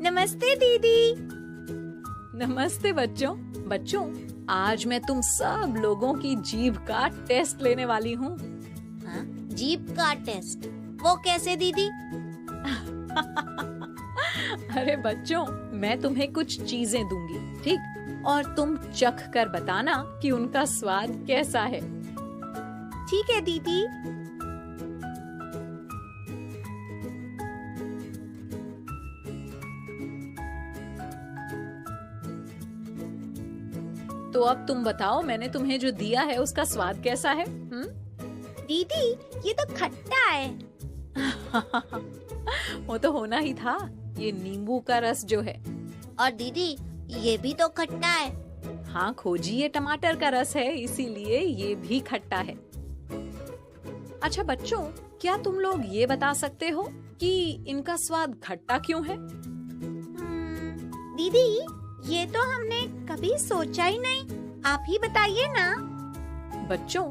नमस्ते दीदी। नमस्ते बच्चों। बच्चों, आज मैं तुम सब लोगों की जीभ का टेस्ट लेने वाली हूँ। हाँ? जीभ का टेस्ट? वो कैसे दीदी? अरे बच्चों, मैं तुम्हें कुछ चीजें दूंगी, ठीक? और तुम चख कर बताना कि उनका स्वाद कैसा है। ठीक है दीदी। तो अब तुम बताओ, मैंने तुम्हें जो दिया है उसका स्वाद कैसा है? दीदी, ये तो खट्टा है। वो तो होना ही था, ये नींबू का रस जो है। और दीदी, ये भी तो खट्टा है। हाँ खोजी, ये टमाटर का रस है, इसीलिए ये भी खट्टा है। अच्छा बच्चों, क्या तुम लोग ये बता सकते हो कि इनका स्वाद खट्टा क्यों है? दीदी, ये तो हमने कभी सोचा ही नहीं। आप ही बताइए ना। बच्चों,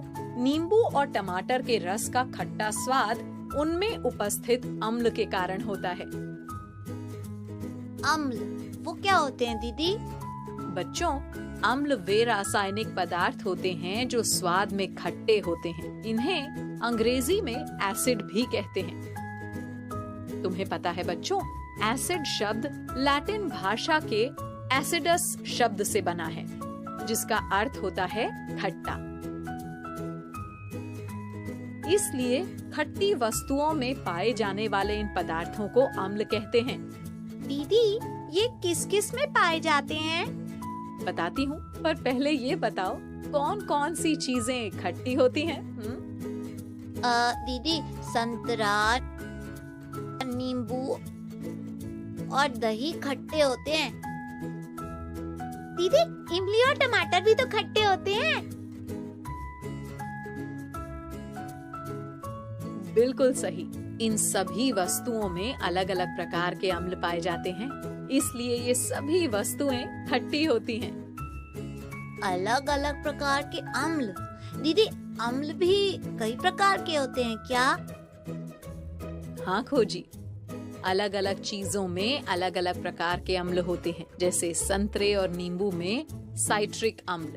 नींबू और टमाटर के रस का खट्टा स्वाद उनमें उपस्थित अम्ल के कारण होता है। अम्ल, वो क्या होते हैं दीदी? बच्चों, अम्ल वे रासायनिक पदार्थ होते हैं जो स्वाद में खट्टे होते हैं। इन्हें अंग्रेजी में एसिड भी कहते हैं। तुम्हें पता है बच्चों, एसिड शब्द लैटिन भाषा के एसिडस शब्द से बना है, जिसका अर्थ होता है खट्टा। इसलिए खट्टी वस्तुओं में पाए जाने वाले इन पदार्थों को अम्ल कहते हैं। दीदी, ये किस किस में पाए जाते हैं? बताती हूँ, पर पहले ये बताओ कौन कौन सी चीजें खट्टी होती हैं? दीदी, संतरा, नींबू और दही खट्टे होते हैं। दीदी, इमली और टमाटर भी तो खट्टे होते हैं। बिल्कुल सही। इन सभी वस्तुओं में अलग अलग प्रकार के अम्ल पाए जाते हैं, इसलिए ये सभी वस्तुएं खट्टी होती हैं। अलग अलग प्रकार के अम्ल? दीदी, अम्ल भी कई प्रकार के होते हैं क्या? हाँ खोजी, अलग अलग चीजों में अलग अलग प्रकार के अम्ल होते हैं। जैसे संतरे और नींबू में साइट्रिक अम्ल,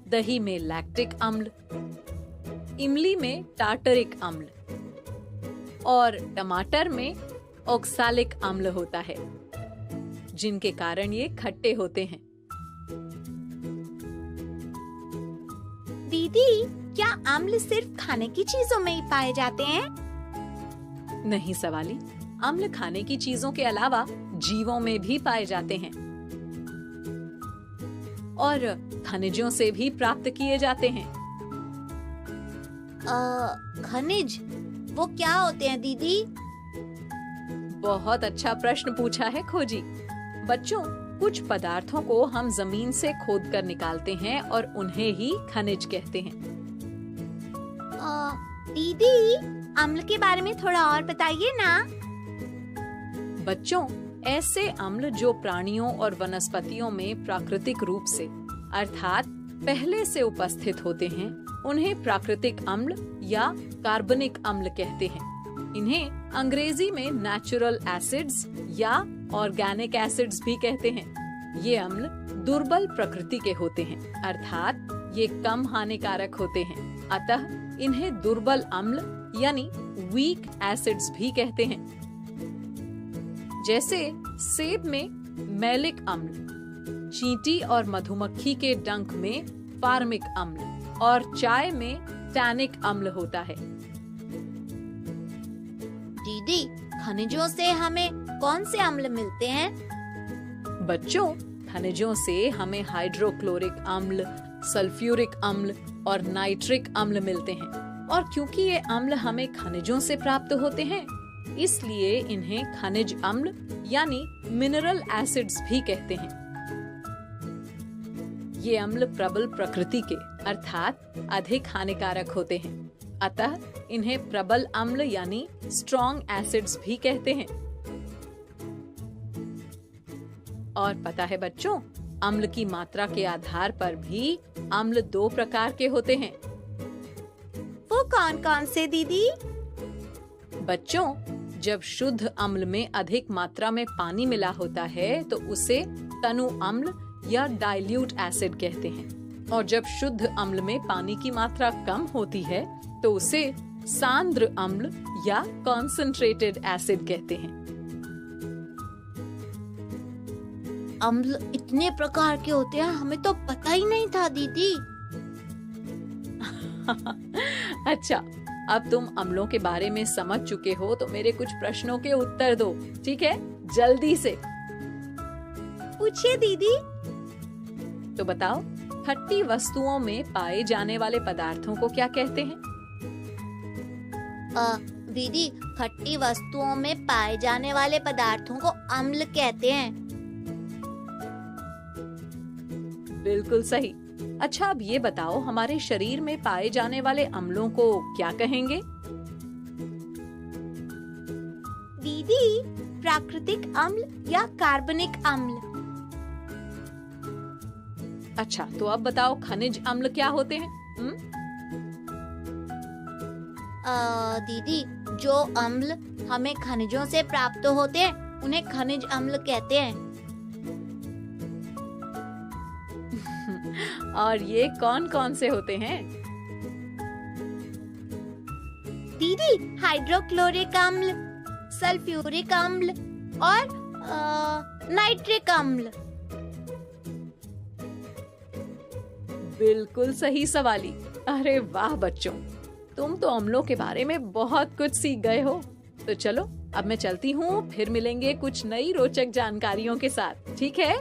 दही में लैक्टिक अम्ल, इमली में टार्टरिक अम्ल और टमाटर में ऑक्सैलिक अम्ल होता है, जिनके कारण ये खट्टे होते हैं। दीदी, क्या अम्ल सिर्फ खाने की चीजों में ही पाए जाते हैं? नहीं सवाली, अम्ल खाने की चीजों के अलावा जीवों में भी पाए जाते हैं और खनिजों से भी प्राप्त किए जाते हैं। खनिज, वो क्या होते हैं दीदी? बहुत अच्छा प्रश्न पूछा है खोजी। बच्चों, कुछ पदार्थों को हम जमीन से खोद कर निकालते हैं और उन्हें ही खनिज कहते हैं। दीदी, अम्ल के बारे में थोड़ा और बताइए ना। बच्चों, ऐसे अम्ल जो प्राणियों और वनस्पतियों में प्राकृतिक रूप से अर्थात पहले से उपस्थित होते हैं, उन्हें प्राकृतिक अम्ल या कार्बनिक अम्ल कहते हैं। इन्हें अंग्रेजी में नेचुरल एसिड्स या ऑर्गेनिक एसिड्स भी कहते हैं। ये अम्ल दुर्बल प्रकृति के होते हैं, अर्थात ये कम हानिकारक होते हैं। अतः इन्हें दुर्बल अम्ल यानी वीक एसिड्स भी कहते हैं। जैसे सेब में मैलिक अम्ल, चींटी और मधुमक्खी के डंक में फार्मिक अम्ल और चाय में टैनिक अम्ल होता है। दीदी, खनिजों से हमें कौन से अम्ल मिलते हैं? बच्चों, खनिजों से हमें हाइड्रोक्लोरिक अम्ल, सल्फ्यूरिक अम्ल और नाइट्रिक अम्ल मिलते हैं। और क्योंकि ये अम्ल हमें खनिजों से प्राप्त होते हैं, इसलिए इन्हें खनिज अम्ल यानी मिनरल एसिड्स भी कहते हैं। ये अम्ल प्रबल प्रकृति के अर्थात अधिक हानिकारक होते हैं, अतः इन्हें प्रबल अम्ल यानी स्ट्रॉन्ग एसिड्स भी कहते हैं। और पता है बच्चों, अम्ल की मात्रा के आधार पर भी अम्ल दो प्रकार के होते हैं। वो कौन कौन से दीदी? बच्चों, जब शुद्ध अम्ल में अधिक मात्रा में पानी मिला होता है तो उसे तनु अम्ल या डाइल्यूट एसिड कहते हैं, और जब शुद्ध अम्ल में पानी की मात्रा कम होती है तो उसे सांद्र अम्ल या कॉन्सेंट्रेटेड एसिड कहते हैं। अम्ल इतने प्रकार के होते हैं, हमें तो पता ही नहीं था दीदी। अच्छा, अब तुम अम्लों के बारे में समझ चुके हो तो मेरे कुछ प्रश्नों के उत्तर दो, ठीक है? जल्दी से पूछिए दीदी। तो बताओ, खट्टी वस्तुओं में पाए जाने वाले पदार्थों को क्या कहते हैं? दीदी, खट्टी वस्तुओं में पाए जाने वाले पदार्थों को अम्ल कहते हैं। बिल्कुल सही। अच्छा, अब ये बताओ, हमारे शरीर में पाए जाने वाले अम्लों को क्या कहेंगे? दीदी, प्राकृतिक अम्ल या कार्बनिक अम्ल। अच्छा, तो अब बताओ, खनिज अम्ल क्या होते हैं? दीदी, जो अम्ल हमें खनिजों से प्राप्त होते हैं उन्हें खनिज अम्ल कहते हैं। और ये कौन कौन से होते हैं? दीदी, हाइड्रोक्लोरिक अम्ल, सल्फ्यूरिक अम्ल और नाइट्रिक अम्ल। बिल्कुल सही सवाली। अरे वाह बच्चों, तुम तो अम्लों के बारे में बहुत कुछ सीख गए हो। तो चलो, अब मैं चलती हूँ, फिर मिलेंगे कुछ नई रोचक जानकारियों के साथ, ठीक है?